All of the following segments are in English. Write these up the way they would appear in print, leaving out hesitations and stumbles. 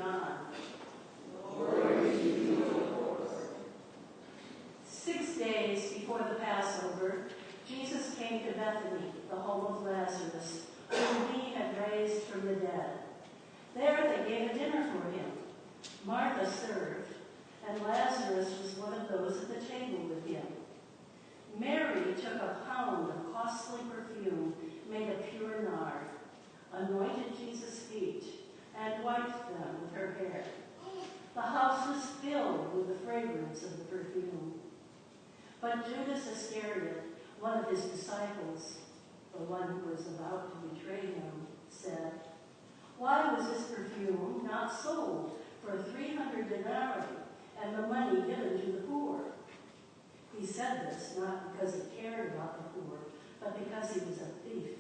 John. Glory to you, Lord. 6 days before the Passover, Jesus came to Bethany, the home of Lazarus, whom he had raised from the dead. There they gave a dinner for him. Martha served, and Lazarus was one of those at the table with him. Mary took a pound of costly perfume made of pure nard, anointed Jesus' feet, and wiped them with her hair. The house was filled with the fragrance of the perfume. But Judas Iscariot, one of his disciples, the one who was about to betray him, said, "Why was this perfume not sold for 300 denarii and the money given to the poor?" He said this not because he cared about the poor, but because he was a thief.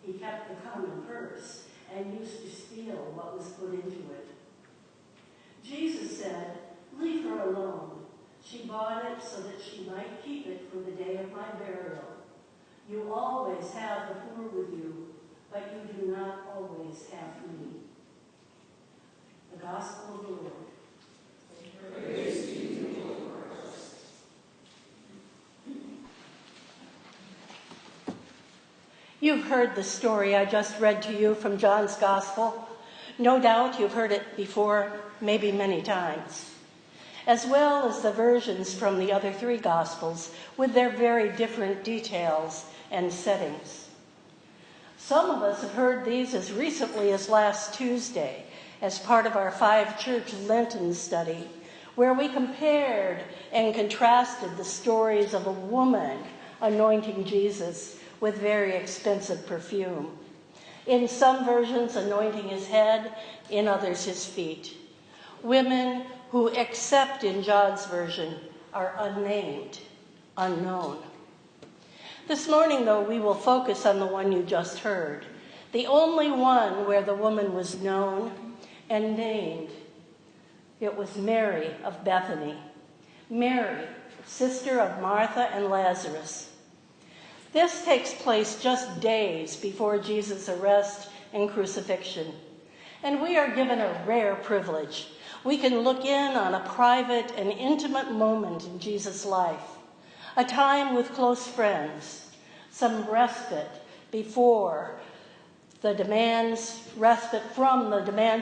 He kept the common purse and used to steal what was put into it. Jesus said, "Leave her alone. She bought it so that she might keep it for the day of my burial. You always have the poor with you, but you do not always have me." The Gospel of the Lord. Praise to you, Lord Christ. You've heard the story I just read to you from John's Gospel. No doubt you've heard it before, maybe many times, as well as the versions from the other 3 Gospels with their very different details and settings. Some of us have heard these as recently as last Tuesday as part of our 5-church Lenten study, where we compared and contrasted the stories of a woman anointing Jesus with very expensive perfume. In some versions, anointing his head, in others, his feet. Women who, except in John's version, are unnamed, unknown. This morning, though, we will focus on the one you just heard, the only one where the woman was known and named. It was Mary of Bethany. Mary, sister of Martha and Lazarus. This takes place just days before Jesus' arrest and crucifixion. And we are given a rare privilege. We can look in on a private and intimate moment in Jesus' life, a time with close friends, some respite from the demands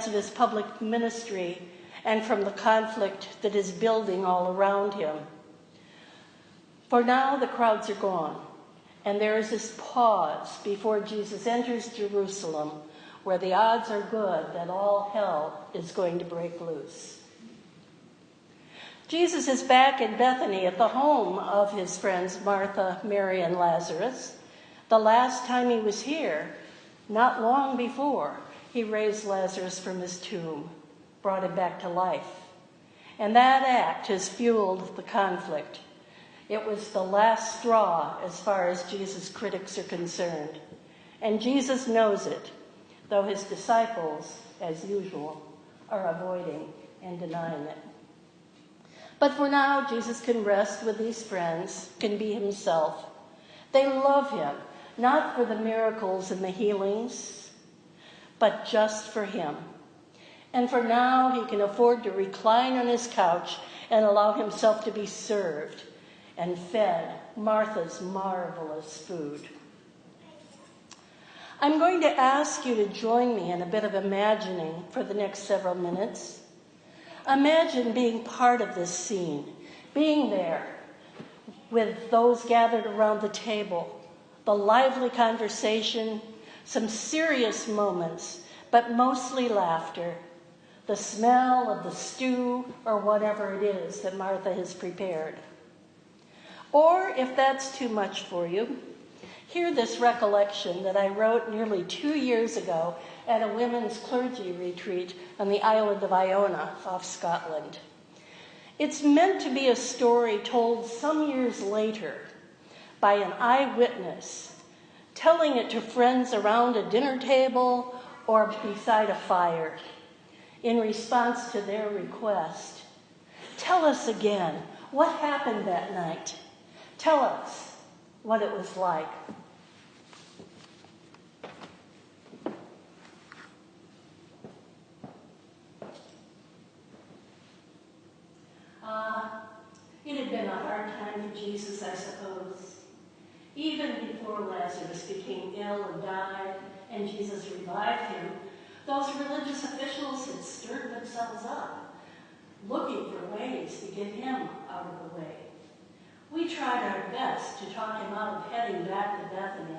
of his public ministry and from the conflict that is building all around him. For now, the crowds are gone. And there is this pause before Jesus enters Jerusalem, where the odds are good that all hell is going to break loose. Jesus is back in Bethany at the home of his friends Martha, Mary, and Lazarus. The last time he was here, not long before, he raised Lazarus from his tomb, brought him back to life. And that act has fueled the conflict. It was the last straw as far as Jesus' critics are concerned. And Jesus knows it, though his disciples, as usual, are avoiding and denying it. But for now, Jesus can rest with these friends, can be himself. They love him, not for the miracles and the healings, but just for him. And for now, he can afford to recline on his couch and allow himself to be served and fed Martha's marvelous food. I'm going to ask you to join me in a bit of imagining for the next several minutes. Imagine being part of this scene, being there with those gathered around the table, the lively conversation, some serious moments, but mostly laughter, the smell of the stew or whatever it is that Martha has prepared. Or, if that's too much for you, hear this recollection that I wrote nearly 2 years ago at a women's clergy retreat on the island of Iona off Scotland. It's meant to be a story told some years later by an eyewitness, telling it to friends around a dinner table or beside a fire in response to their request. Tell us again what happened that night. Tell us what it was like. a hard time for Jesus, I suppose. Even before Lazarus became ill and died, and Jesus revived him, those religious officials had stirred themselves up, looking for ways to get him out of the way. We tried our best to talk him out of heading back to Bethany.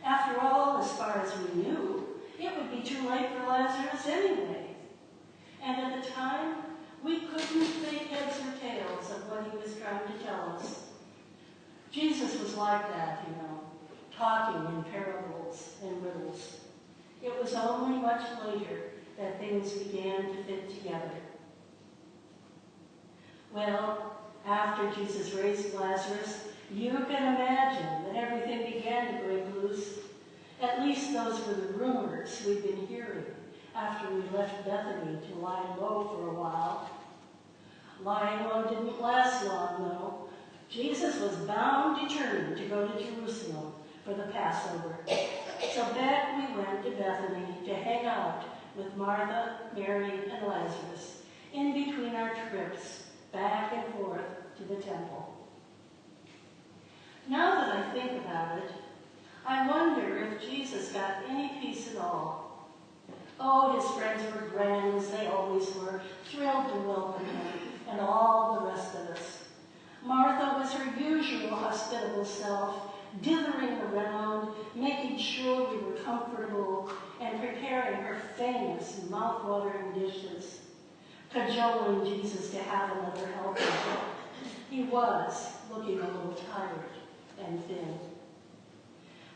After all, as far as we knew, it would be too late for Lazarus anyway. And at the time, we couldn't make heads or tails of what he was trying to tell us. Jesus was like that, talking in parables and riddles. It was only much later that things began to fit together. Well, after Jesus raised Lazarus, you can imagine that everything began to break loose. At least those were the rumors we'd been hearing after we left Bethany to lie low for a while. Lying low didn't last long, though. Jesus was bound determined to go to Jerusalem for the Passover. So back we went to Bethany to hang out with Martha, Mary, and Lazarus in between our trips back and forth to the temple. Now that I think about it, I wonder if Jesus got any peace at all. Oh, his friends were grand, as they always were, thrilled to welcome him, and all the rest of us. Martha was her usual hospitable self, dithering around, making sure we were comfortable, and preparing her famous mouth-watering dishes, cajoling Jesus to have another helping. He was looking a little tired and thin.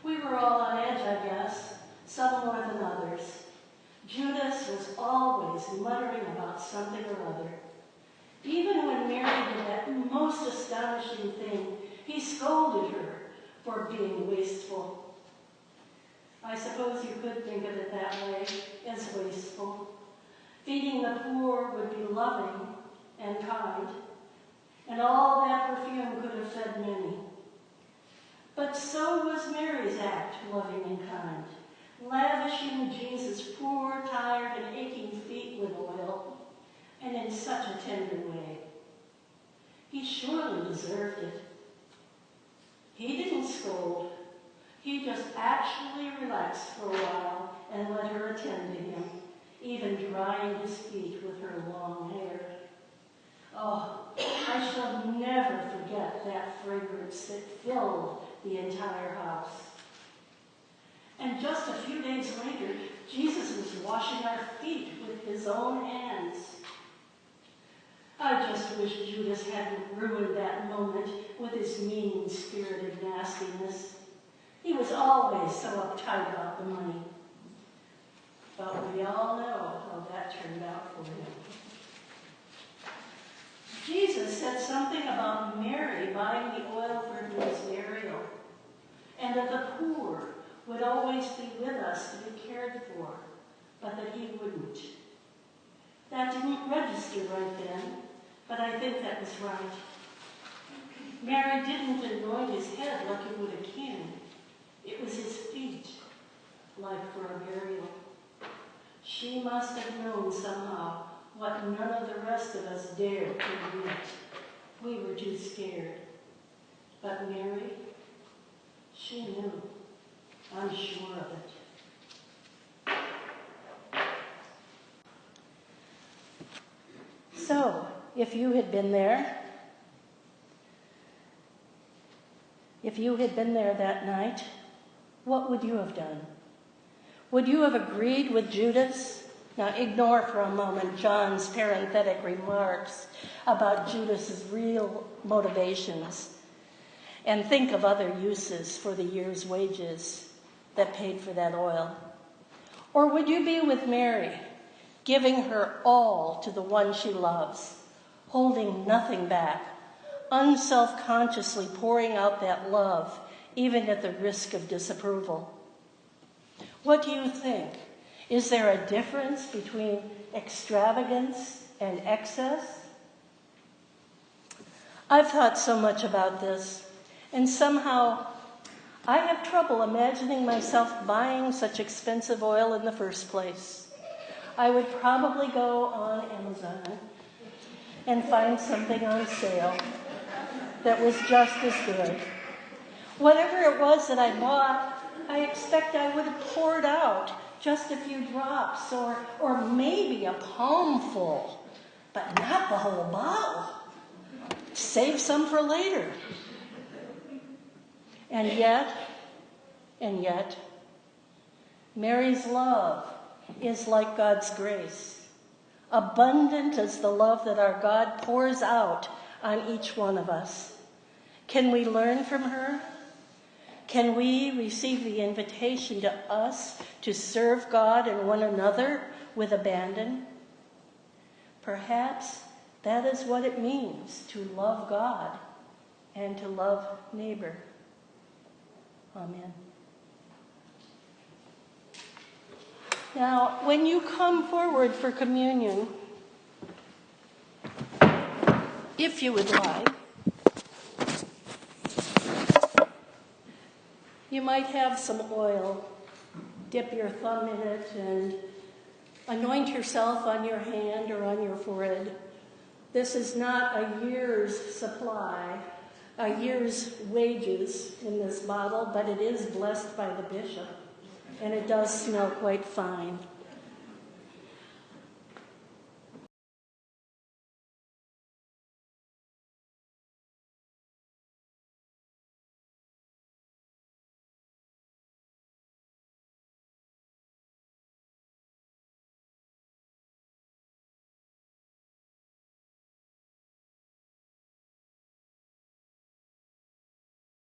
We were all on edge, I guess, some more than others. Judas was always muttering about something or other. Even when Mary did that most astonishing thing, he scolded her for being wasteful. I suppose you could think of it that way, as wasteful. Feeding the poor would be loving and kind, and all that perfume could have fed many. But so was Mary's act loving and kind, lavishing Jesus' poor, tired, and aching feet with oil, and in such a tender way. He surely deserved it. He didn't scold. He just actually relaxed for a while and let her attend to him, even drying his feet with her long hair. Oh, I shall never forget that fragrance that filled the entire house. And just a few days later, Jesus was washing our feet with his own hands. I just wish Judas hadn't ruined that moment with his mean-spirited nastiness. He was always so uptight about the money. But we all know how that turned out for him. Jesus said something about Mary buying the oil for his burial, and that the poor would always be with us to be cared for, but that he wouldn't. That didn't register right then, but I think that was right. Mary didn't anoint his head like you would a king. It was his feet, like for a burial. She must have known somehow what none of the rest of us dared to admit. We were too scared. But Mary, she knew. I'm sure of it. So, if you had been there that night, what would you have done? Would you have agreed with Judas? Now, ignore for a moment John's parenthetic remarks about Judas's real motivations and think of other uses for the year's wages that paid for that oil. Or would you be with Mary, giving her all to the one she loves, holding nothing back, unselfconsciously pouring out that love, even at the risk of disapproval? What do you think? Is there a difference between extravagance and excess? I've thought so much about this, and somehow I have trouble imagining myself buying such expensive oil in the first place. I would probably go on Amazon and find something on sale. that was just as good. Whatever it was that I bought, I expect I would have poured out just a few drops or maybe a palmful, but not the whole bottle. Save some for later. And yet, Mary's love is like God's grace, abundant as the love that our God pours out on each one of us. Can we learn from her? Can we receive the invitation to us to serve God and one another with abandon? Perhaps that is what it means to love God and to love neighbor. Amen. Now, when you come forward for communion, if you would like, you might have some oil. Dip your thumb in it and anoint yourself on your hand or on your forehead. This is not a year's supply, a year's wages in this bottle, but it is blessed by the bishop, and it does smell quite fine.